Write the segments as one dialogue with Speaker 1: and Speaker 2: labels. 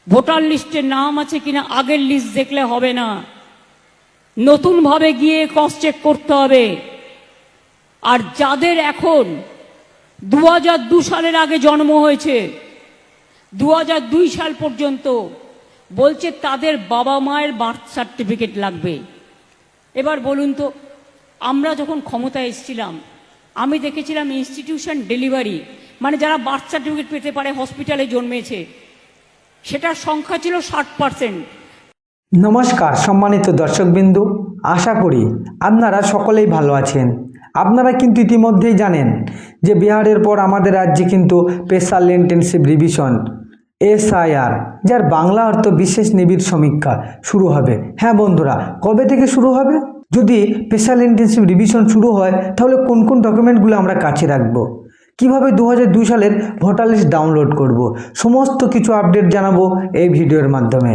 Speaker 1: Voter লিস্টে নাম আছে কিনা আগের লিস্ট দেখলে হবে না, নতুনভাবে গিয়ে ক্রস চেক করতে হবে। আর যাদের এখন 2002 সালের আগে জন্ম হয়েছে, 2002 সাল পর্যন্ত বলছে তাদের বাবা মায়ের বার্থ সার্টিফিকেট লাগবে। এবার বলুন তো, আমরা যখন ক্ষমতায় এসেছিলাম আমি দেখেছিলাম ইনস্টিটিউশন ডেলিভারি, মানে যারা বার্থ সার্টিফিকেট পেতে পারে হসপিটালে জন্মেছে, সেটার সংখ্যা ছিল 60%।
Speaker 2: নমস্কার সম্মানিত দর্শকবিন্দু, আশা করি আপনারা সকলেই ভালো আছেন। আপনারা কিন্তু ইতিমধ্যেই জানেন যে বিহারের পর আমাদের রাজ্যে কিন্তু স্পেশাল ইন্টেনসিভ রিভিশন SIR, যার বাংলা অর্থ বিশেষ নিবিড় সমীক্ষা শুরু হবে। হ্যাঁ বন্ধুরা, কবে থেকে শুরু হবে? যদি স্পেশাল ইন্টেনসিভ রিভিশন শুরু হয় তাহলে কোন কোন ডকুমেন্টগুলো আমরা কাছে রাখবো, কিভাবে 2002 সালের ভোটার লিস্ট ডাউনলোড করব, সমস্ত কিছু আপডেট জানাবো এই ভিডিওর মাধ্যমে।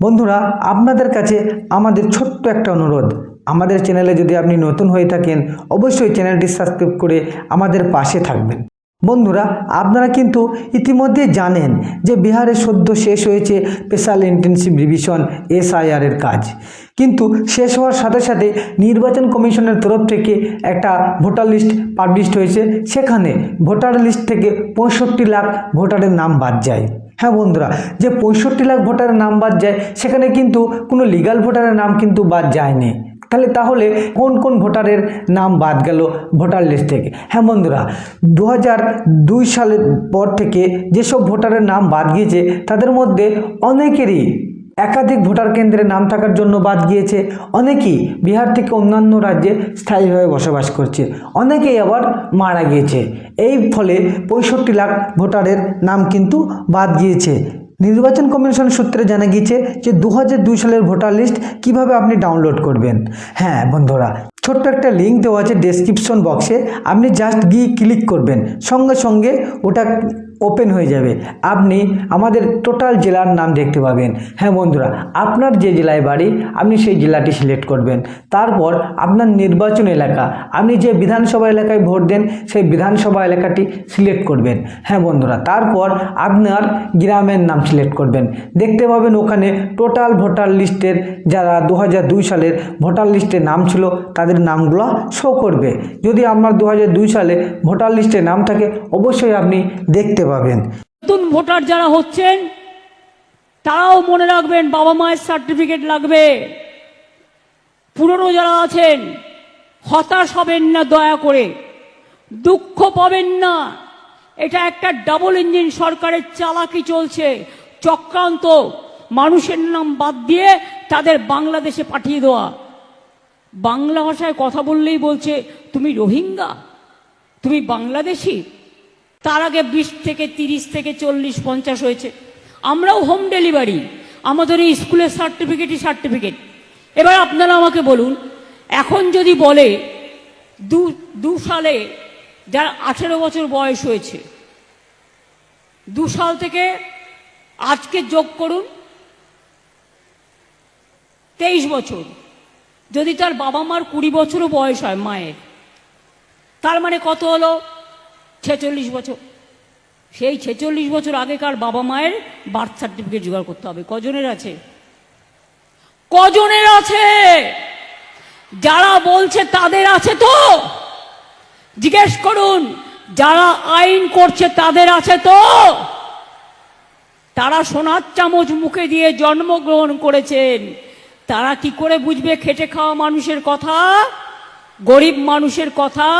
Speaker 2: বন্ধুরা, আপনাদের কাছে আমাদের ছোট্ট একটা অনুরোধ, আমাদের চ্যানেলে যদি আপনি নতুন হয়ে থাকেন অবশ্যই চ্যানেলটি সাবস্ক্রাইব করে আমাদের পাশে থাকবেন। বন্ধুরা, আপনারা কিন্তু ইতিমধ্যে জানেন যে বিহারে সদ্য শেষ হয়েছে স্পেশাল ইন্টেনসিভ রিভিশন SIR এর কাজ, কিন্তু শেষ হওয়ার সাথে সাথে নির্বাচন কমিশনের তরফ থেকে একটা ভোটার লিস্ট পাবলিশড হয়েছে। সেখানে ভোটার লিস্ট থেকে 65 লাখ ভোটারের নাম বাদ যায়। হ্যাঁ বন্ধুরা, যে 65 লাখ ভোটারের নাম বাদ যায় সেখানে কিন্তু কোনো লিগ্যাল ভোটারের নাম কিন্তু বাদ যায়নি। তাহলে কোন কোন ভোটারের নাম বাদ গেল ভোটার লিস্ট থেকে? হ্যাঁ বন্ধুরা, 2002 সালের পর থেকে যেসব ভোটারের নাম বাদ গিয়েছে তাদের মধ্যে অনেকেরই একাধিক ভোটার কেন্দ্রে নাম থাকার জন্য বাদ গিয়েছে, অনেকেই বিহার থেকে অন্যান্য রাজ্যে স্থায়ীভাবে বসবাস করছে, অনেকেই আবার মারা গিয়েছে। এই ফলে 65 লাখ ভোটারের নাম কিন্তু বাদ গিয়েছে। নির্বাচন কমিশন সূত্রে জানা গিয়েছে যে 2002 সালের ভোটার লিস্ট কিভাবে আপনি ডাউনলোড করবেন। হ্যাঁ বন্ধুরা, ছোট্ট একটা লিঙ্ক দেওয়া আছে ডেসক্রিপশন বক্সে, আপনি জাস্ট গিয়ে ক্লিক করবেন, সঙ্গে সঙ্গে ওটা ওপেন হয়ে যাবে, আপনি আমাদের টোটাল জেলার নাম দেখতে পাবেন। হ্যাঁ বন্ধুরা, আপনার যে জেলায় বাড়ি আপনি সেই জেলাটি সিলেক্ট করবেন, তারপর আপনার নির্বাচন এলাকা, আপনি যে বিধানসভা এলাকায় ভোট দেন সেই বিধানসভা এলাকাটি সিলেক্ট করবেন। হ্যাঁ বন্ধুরা, তারপর আপনার গ্রামের নাম সিলেক্ট করবেন, দেখতে পাবেন ওখানে টোটাল ভোটার লিস্টের যারা 2002 সালের ভোটার লিস্টে নাম ছিল তাদের নামগুলো শো করবে। যদি আপনার 2002 সালে ভোটার লিস্টে নাম থাকে অবশ্যই আপনি দেখতে পাবেন।
Speaker 1: নতুন ভোটার যারা হচ্ছেন তারাও মনে রাখবেন বাবা মায়ের সার্টিফিকেট লাগবে। পুরনো যারা আছেন হতাশ হবেন না, দয়া করে দুঃখ পাবেন না। এটা একটা ডাবল ইঞ্জিন সরকারের চালাকি চলছে, চক্রান্ত, মানুষের নাম বাদ দিয়ে তাদের বাংলাদেশে পাঠিয়ে দেওয়া। বাংলা ভাষায় কথা বললেই বলছে তুমি রোহিঙ্গা, তুমি বাংলাদেশি। তার আগে 20 থেকে 30 থেকে 40 50 হয়েছে। আমরাও হোম ডেলিভারি, আমাদের এই স্কুলের সার্টিফিকেট। এবার আপনারা আমাকে বলুন, এখন যদি বলে 2 সালে যার 18 বছর বয়স হয়েছে, 2 সাল থেকে আজকে যোগ করুন 23 বছর, যদি তার বাবা মার 20 বছরও বয়স হয় মায়ের, তার মানে কত হলো? 46 বছর। সেই 46 বছর আগেকার বাবা মায়ের বার্থ সার্টিফিকেট জোগাড় করতে হবে। কজনের আছে? কজনের আছে? যারা বলছে তাদের আছে তো? জিজ্ঞেস করুন, যারা আইন করছে তাদের আছে তো? তারা সোনার চামচ মুখে দিয়ে জন্মগ্রহণ করেছেন, তারা কি করে বুঝবে খেটে খাওয়া মানুষের কথা, গরিব মানুষের কথা?